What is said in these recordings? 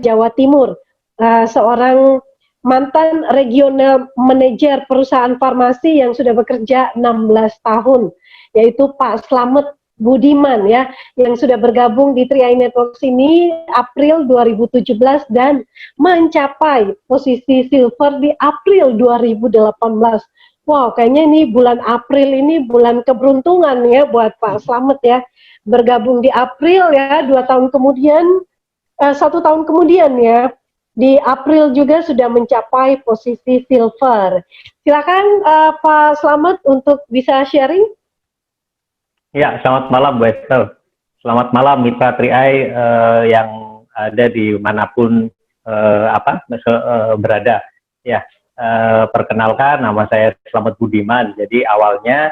Jawa Timur, seorang mantan regional manajer perusahaan farmasi yang sudah bekerja 16 tahun, yaitu Pak Slamet Budiman ya, yang sudah bergabung di 3i Networks ini April 2017 dan mencapai posisi silver di April 2018. Wow, kayaknya ini bulan April ini bulan keberuntungan ya buat Pak Slamet ya. Bergabung di April ya, 2 tahun kemudian, 1 tahun kemudian ya, di April juga sudah mencapai posisi silver. Silakan Pak Slamet untuk bisa sharing. Ya, selamat malam Bu Esther. Selamat malam mitra 3i yang ada di manapun berada. Ya, perkenalkan nama saya Slamet Budiman. Jadi awalnya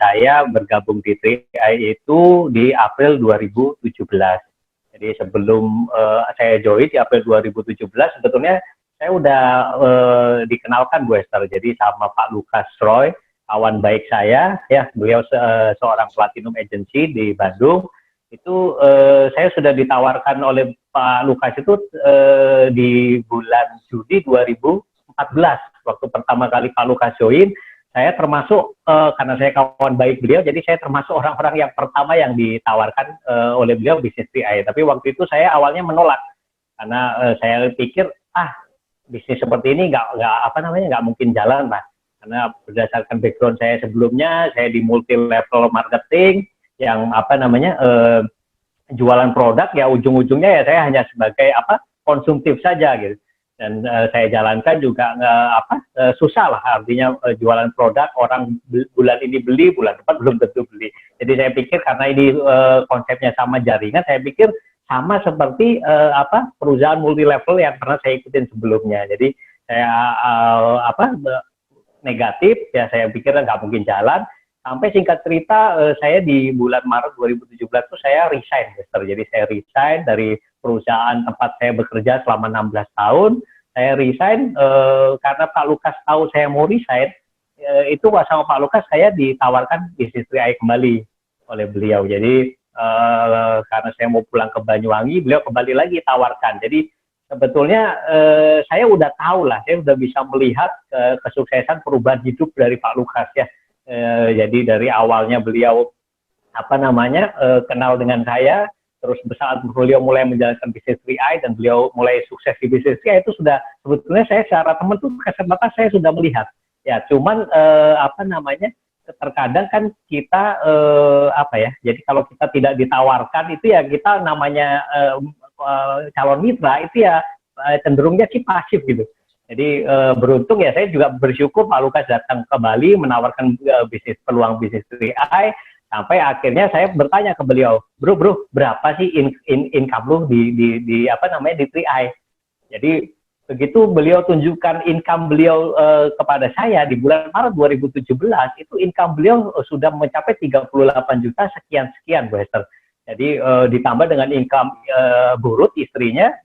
saya bergabung di 3i itu di April 2017. Jadi sebelum saya join di April 2017, sebetulnya saya udah dikenalkan Bu Esther. Jadi sama Pak Lukas Roy, kawan baik saya, ya beliau seorang platinum agency di Bandung. Itu saya sudah ditawarkan oleh Pak Lukas itu di bulan Juni 2014, waktu pertama kali Pak Lukas join. Saya termasuk karena saya kawan baik beliau, jadi saya termasuk orang-orang yang pertama yang ditawarkan oleh beliau bisnis 3i. Tapi waktu itu saya awalnya menolak karena saya pikir bisnis seperti ini nggak mungkin jalan, Pak. Karena berdasarkan background saya sebelumnya, saya di multi level marketing yang jualan produk, ya ujung-ujungnya ya saya hanya sebagai konsumtif saja gitu. Dan saya jalankan juga susah lah, artinya jualan produk orang bulan ini beli, bulan depan belum tentu beli. Jadi saya pikir karena ini konsepnya sama jaringan, saya pikir sama seperti perusahaan multi level yang pernah saya ikutin sebelumnya. Jadi saya negatif, ya saya pikir nggak mungkin jalan. Sampai singkat cerita, saya di bulan Maret 2017 itu saya resign, Mister. Jadi saya resign dari perusahaan tempat saya bekerja selama 16 tahun. Saya resign karena Pak Lukas tahu saya mau resign, itu sama Pak Lukas saya ditawarkan bisnis 3i kembali oleh beliau. Jadi karena saya mau pulang ke Banyuwangi, beliau kembali lagi tawarkan. Jadi sebetulnya saya udah tahu lah, saya udah bisa melihat kesuksesan perubahan hidup dari Pak Lukas ya. Jadi dari awalnya beliau kenal dengan saya, terus saat beliau mulai menjalankan bisnis 3i dan beliau mulai sukses di bisnis 3i, itu sudah sebetulnya saya secara teman tuh kesempatan saya sudah melihat. Ya, cuman terkadang kan kita jadi kalau kita tidak ditawarkan itu ya kita namanya calon mitra itu ya cenderungnya sih pasif gitu. Jadi beruntung ya saya juga bersyukur Pak Lukas datang ke Bali menawarkan peluang bisnis 3i, sampai akhirnya saya bertanya ke beliau, bro berapa sih income lu di 3i? Jadi begitu beliau tunjukkan income beliau kepada saya di bulan Maret 2017, itu income beliau sudah mencapai 38 juta sekian Bu Esther. Jadi ditambah dengan income burut istrinya,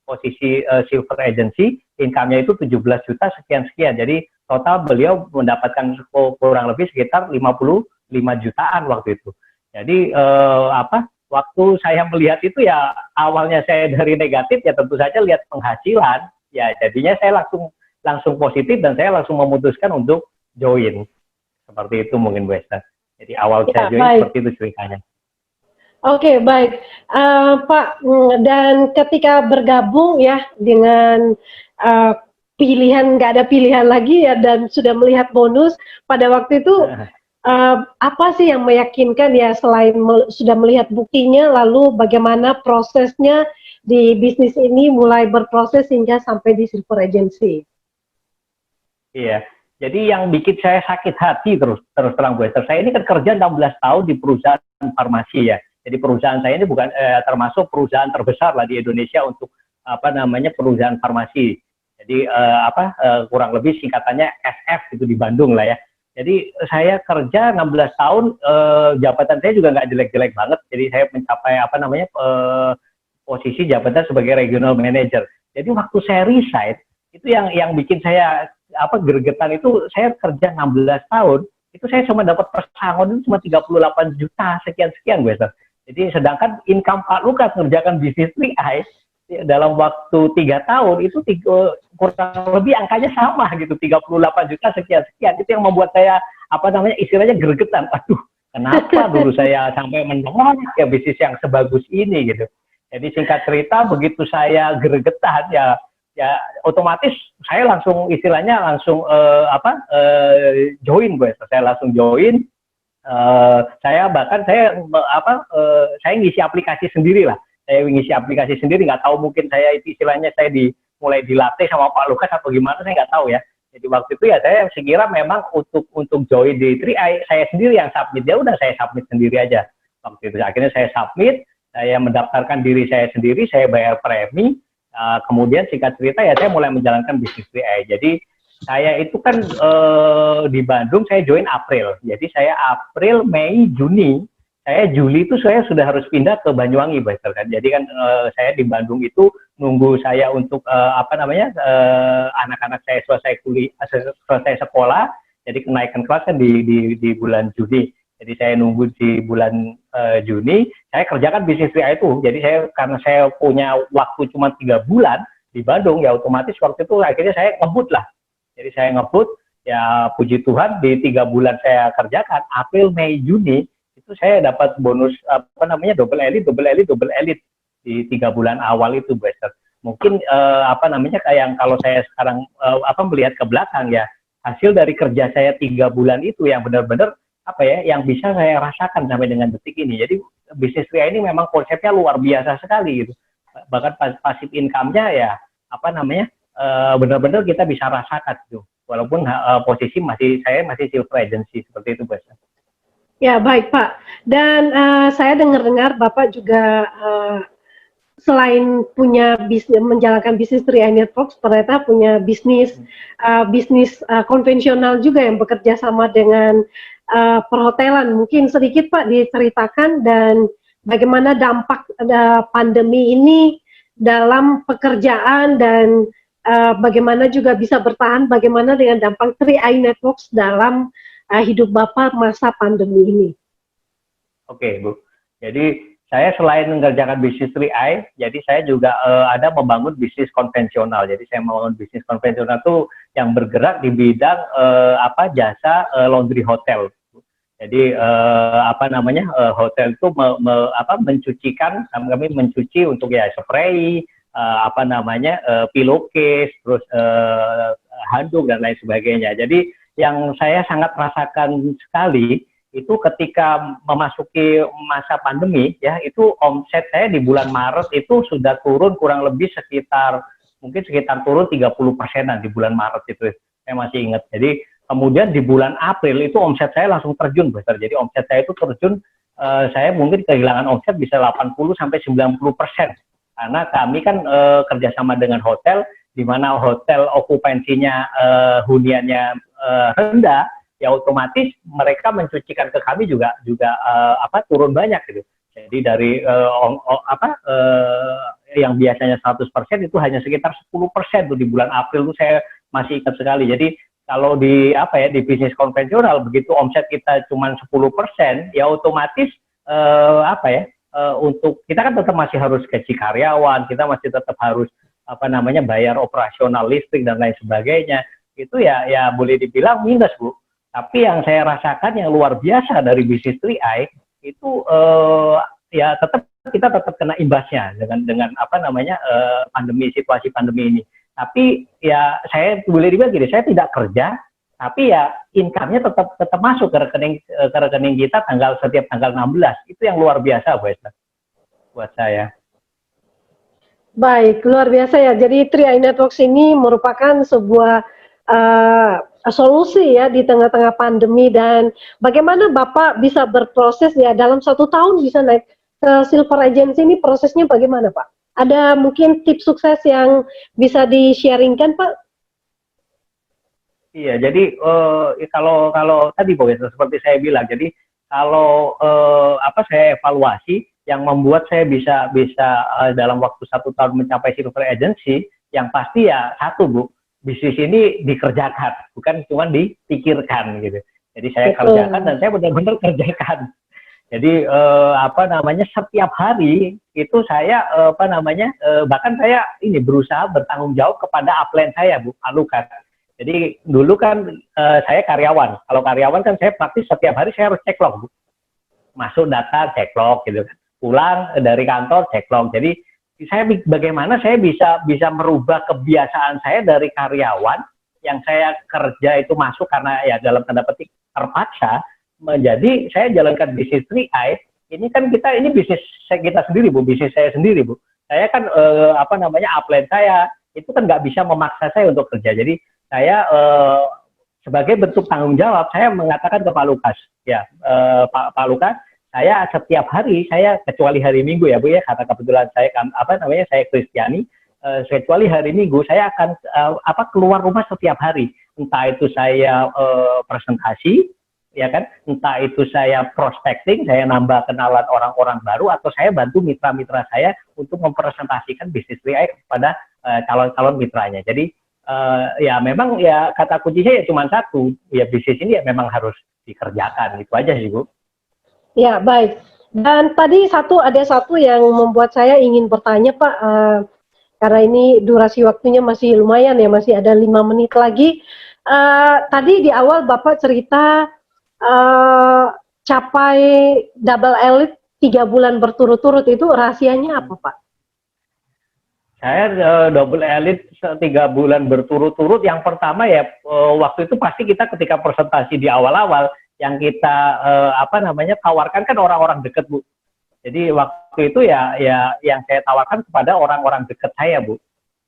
posisi silver agency, income-nya itu 17 juta sekian. Jadi total beliau mendapatkan kurang lebih sekitar 55 jutaan waktu itu. Jadi waktu saya melihat itu ya awalnya saya dari negatif, ya tentu saja lihat penghasilan, ya jadinya saya langsung positif dan saya langsung memutuskan untuk join. Seperti itu mungkin Bu Esther. Jadi awal saya join seperti itu ceritanya. Oke, baik. Pak, dan ketika bergabung ya dengan pilihan, nggak ada pilihan lagi ya, dan sudah melihat bonus, pada waktu itu apa sih yang meyakinkan ya, selain sudah melihat buktinya, lalu bagaimana prosesnya di bisnis ini mulai berproses hingga sampai di silver agency? Iya, jadi yang bikin saya sakit hati terus terang Bu Esther, saya ini kan kerja 16 tahun di perusahaan farmasi ya. Jadi perusahaan saya ini bukan termasuk perusahaan terbesar lah di Indonesia untuk perusahaan farmasi. Jadi kurang lebih singkatannya SF itu di Bandung lah ya. Jadi saya kerja 16 tahun, jabatan saya juga nggak jelek-jelek banget. Jadi saya mencapai posisi jabatan sebagai regional manager. Jadi waktu saya resign, itu yang bikin saya gregetan itu, saya kerja 16 tahun, itu saya cuma dapat pesangon itu cuma 38 juta sekian Bu Esther. Jadi sedangkan income Pak Lukas mengerjakan bisnis 3i dalam waktu 3 tahun itu kurang lebih angkanya sama gitu, 38 juta sekian-sekian. Itu yang membuat saya apa namanya istilahnya gregetan. Aduh, kenapa dulu saya sampai menolak ya bisnis yang sebagus ini gitu. Jadi singkat cerita begitu saya gregetan ya otomatis saya langsung istilahnya langsung join gue. Saya langsung join. Saya bahkan saya ngisi aplikasi sendiri lah. Saya ngisi aplikasi sendiri, nggak tahu mungkin saya itu istilahnya saya mulai dilatih sama Pak Lukas atau gimana, saya nggak tahu ya. Jadi waktu itu ya saya sekira memang untuk join di 3i saya sendiri yang submit, ya udah saya submit sendiri aja. Waktu itu akhirnya saya submit, saya mendaftarkan diri saya sendiri, saya bayar premi, kemudian singkat cerita ya saya mulai menjalankan bisnis 3i. Jadi saya itu kan di Bandung saya join April, jadi saya April, Mei, Juni, saya Juli itu saya sudah harus pindah ke Banyuwangi, Buster kan. Jadi kan saya di Bandung itu nunggu saya untuk anak-anak saya selesai sekolah, jadi kenaikan kelas kan di bulan Juni. Jadi saya nunggu di bulan Juni, saya kerjakan bisnis 3i itu. Jadi karena saya punya waktu cuma 3 bulan di Bandung, ya otomatis waktu itu akhirnya saya ngebut lah. Jadi saya ngebut, ya puji Tuhan di 3 bulan saya kerjakan, April, Mei, Juni, itu saya dapat bonus double elite di 3 bulan awal itu, Buster. Mungkin kayak yang kalau saya sekarang melihat ke belakang ya, hasil dari kerja saya 3 bulan itu yang benar-benar yang bisa saya rasakan sampai dengan detik ini. Jadi bisnis 3i ini memang konsepnya luar biasa sekali gitu. Bahkan pasif income-nya ya benar-benar kita bisa rasakan gitu. Walaupun posisi saya masih silver agency seperti itu, Buster. Ya, baik Pak. Dan saya dengar-dengar Bapak juga selain punya bisnis, menjalankan bisnis 3i Networks, ternyata punya bisnis konvensional juga yang bekerja sama dengan perhotelan. Mungkin sedikit Pak diceritakan dan bagaimana dampak pandemi ini dalam pekerjaan dan bagaimana juga bisa bertahan, bagaimana dengan dampak 3i Networks dalam hidup Bapak masa pandemi ini. Oke, Bu. Jadi saya selain mengerjakan bisnis 3i, jadi saya juga ada membangun bisnis konvensional. Jadi saya membangun bisnis konvensional itu yang bergerak di bidang jasa laundry hotel. Jadi hotel itu mencucikan, kami mencuci untuk ya spray, pillowcase, terus handuk dan lain sebagainya. Jadi yang saya sangat rasakan sekali itu ketika memasuki masa pandemi ya, itu omset saya di bulan Maret itu sudah turun kurang lebih sekitar turun 30%-an di bulan Maret itu. Saya masih ingat. Jadi kemudian di bulan April itu omset saya langsung terjun besar. Jadi omset saya itu terjun, saya mungkin kehilangan omset bisa 80-90%. Karena kami kan kerjasama dengan hotel, di mana hotel okupansinya huniannya rendah, ya otomatis mereka mencucikan ke kami juga turun banyak gitu. Jadi dari yang biasanya 100% itu hanya sekitar 10% tuh di bulan April itu saya masih ingat sekali. Jadi kalau di bisnis konvensional begitu omset kita cuma 10%, ya otomatis untuk kita kan tetap masih harus gaji karyawan, kita masih tetap harus bayar operasional listrik dan lain sebagainya. Itu ya boleh dibilang minus, Bu. Tapi yang saya rasakan yang luar biasa dari bisnis 3i itu ya kita tetap kena imbasnya dengan situasi pandemi ini. Tapi ya saya boleh dibilang gini, saya tidak kerja, tapi ya income-nya tetap masuk ke rekening kita setiap tanggal 16. Itu yang luar biasa buat saya. Baik, luar biasa ya. Jadi 3i Networks ini merupakan sebuah solusi ya di tengah-tengah pandemi. Dan bagaimana Bapak bisa berproses ya dalam 1 tahun bisa naik ke silver agency, ini prosesnya bagaimana Pak? Ada mungkin tips sukses yang bisa di-sharingkan Pak? Iya, jadi kalau tadi seperti saya bilang, jadi kalau saya evaluasi yang membuat saya bisa dalam waktu 1 tahun mencapai silver agency, yang pasti ya satu, Bu, bisnis ini dikerjakan, bukan cuma dipikirkan gitu. Jadi saya kerjakan dan saya benar-benar kerjakan. Jadi apa namanya, setiap hari itu saya apa namanya, bahkan saya ini berusaha bertanggung jawab kepada upline saya, Bu, Pak Lukas. Jadi dulu kan saya karyawan. Kalau karyawan kan saya praktis setiap hari saya harus cek log, Bu. Masuk data cek log gitu kan. Pulang dari kantor cek log. Jadi saya bagaimana saya bisa merubah kebiasaan saya dari karyawan yang saya kerja itu masuk karena ya dalam tanda petik terpaksa, menjadi saya jalankan bisnis 3i. Ini kan ini bisnis kita sendiri, Bu, bisnis saya sendiri, Bu. Saya kan apa namanya, upline saya itu kan nggak bisa memaksa saya untuk kerja. Jadi saya sebagai bentuk tanggung jawab, saya mengatakan ke Pak Lukas, ya Pak Lukas, saya setiap hari, saya kecuali hari Minggu ya, Bu, ya, karena kebetulan saya apa namanya, saya Kristiani, kecuali hari Minggu saya akan keluar rumah setiap hari, entah itu saya presentasi, ya kan, entah itu saya prospecting, saya nambah kenalan orang-orang baru, atau saya bantu mitra-mitra saya untuk mempresentasikan bisnis 3i kepada calon-calon mitranya. Jadi ya memang ya kata kuncinya ya cuma satu, ya bisnis ini ya memang harus dikerjakan, itu aja sih, Bu. Ya, baik. Dan tadi ada satu yang membuat saya ingin bertanya, Pak, karena ini durasi waktunya masih lumayan ya, masih ada 5 menit lagi. Tadi di awal Bapak cerita capai double elite 3 bulan berturut-turut, itu rahasianya apa, Pak? Saya double elite 3 bulan berturut-turut. Yang pertama ya waktu itu pasti kita ketika presentasi di awal-awal yang kita apa namanya, tawarkan kan orang-orang dekat, Bu. Jadi waktu itu ya yang saya tawarkan kepada orang-orang dekat saya, Bu.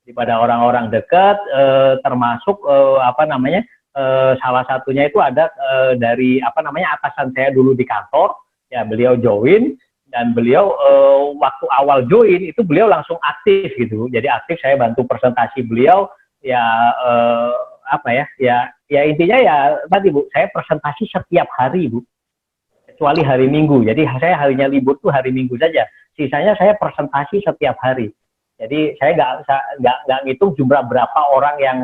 Kepada orang-orang dekat termasuk apa namanya, salah satunya itu ada dari apa namanya, atasan saya dulu di kantor, ya beliau join, dan beliau waktu awal join itu beliau langsung aktif gitu. Jadi aktif, saya bantu presentasi beliau, ya apa ya intinya ya tadi, Bu, saya presentasi setiap hari, Bu, kecuali hari Minggu. Jadi saya harinya libur tuh hari Minggu saja, sisanya saya presentasi setiap hari. Jadi saya nggak ngitung jumlah berapa orang yang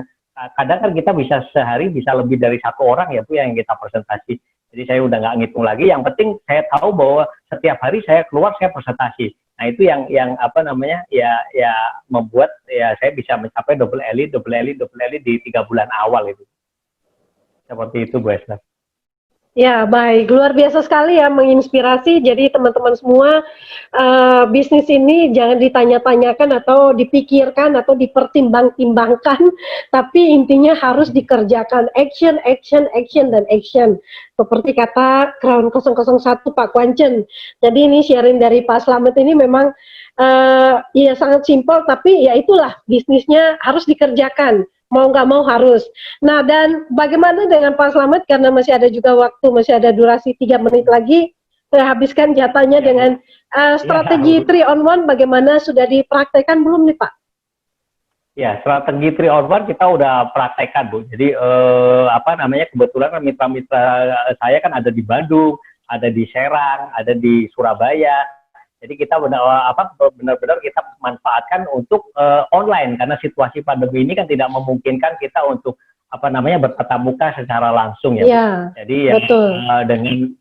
kadang kan kita bisa sehari bisa lebih dari 1 orang ya, Bu, yang kita presentasi. Jadi saya udah nggak ngitung lagi. Yang penting saya tahu bahwa setiap hari saya keluar saya presentasi. Nah itu yang apa namanya, ya membuat ya saya bisa mencapai double elite di 3 bulan awal itu. Seperti itu, Bu Esther. Ya, baik. Luar biasa sekali ya, menginspirasi. Jadi teman-teman semua, bisnis ini jangan ditanya-tanyakan atau dipikirkan atau dipertimbang-timbangkan, tapi intinya harus dikerjakan. Action, action, action, dan action. Seperti kata Crown 001 Pak Kwancen. Jadi ini sharing dari Pak Slamet ini memang ya sangat simpel, tapi ya itulah bisnisnya harus dikerjakan. Mau nggak mau harus. Nah, dan bagaimana dengan Pak Slamet, karena masih ada juga waktu, masih ada durasi 3 menit lagi, saya habiskan jatahnya dengan strategi 3 on 1, bagaimana, sudah dipraktekkan belum nih, Pak? Ya, strategi 3 on 1 kita udah praktekkan, Bu. Jadi apa namanya, kebetulan mitra-mitra saya kan ada di Bandung, ada di Serang, ada di Surabaya. Jadi kita benar-benar kita manfaatkan untuk online, karena situasi pandemi ini kan tidak memungkinkan kita untuk apa namanya, bertatap muka secara langsung ya. Ya, jadi ya dengan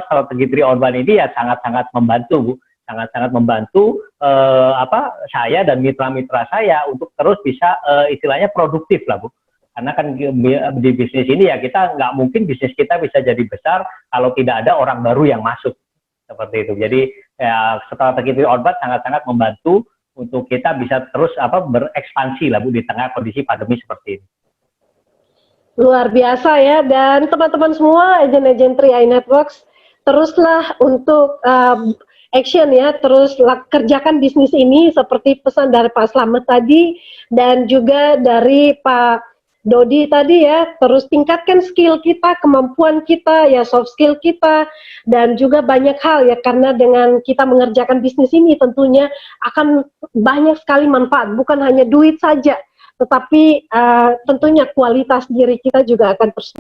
strategi 3 on 1 ini ya sangat-sangat membantu, Bu. Sangat-sangat membantu saya dan mitra-mitra saya untuk terus bisa istilahnya produktif lah, Bu. Karena kan di bisnis ini ya kita nggak mungkin bisnis kita bisa jadi besar kalau tidak ada orang baru yang masuk. Seperti itu. Jadi ya strategi 3 on 1 sangat-sangat membantu untuk kita bisa terus berekspansi lah, Bu, di tengah kondisi pandemi seperti ini. Luar biasa ya. Dan teman-teman semua, agen-agen 3i Networks, teruslah untuk action ya, terus kerjakan bisnis ini seperti pesan dari Pak Slamet tadi dan juga dari Pak Dodi tadi ya. Terus tingkatkan skill kita, kemampuan kita ya, soft skill kita, dan juga banyak hal ya, karena dengan kita mengerjakan bisnis ini tentunya akan banyak sekali manfaat, bukan hanya duit saja, tetapi tentunya kualitas diri kita juga akan terus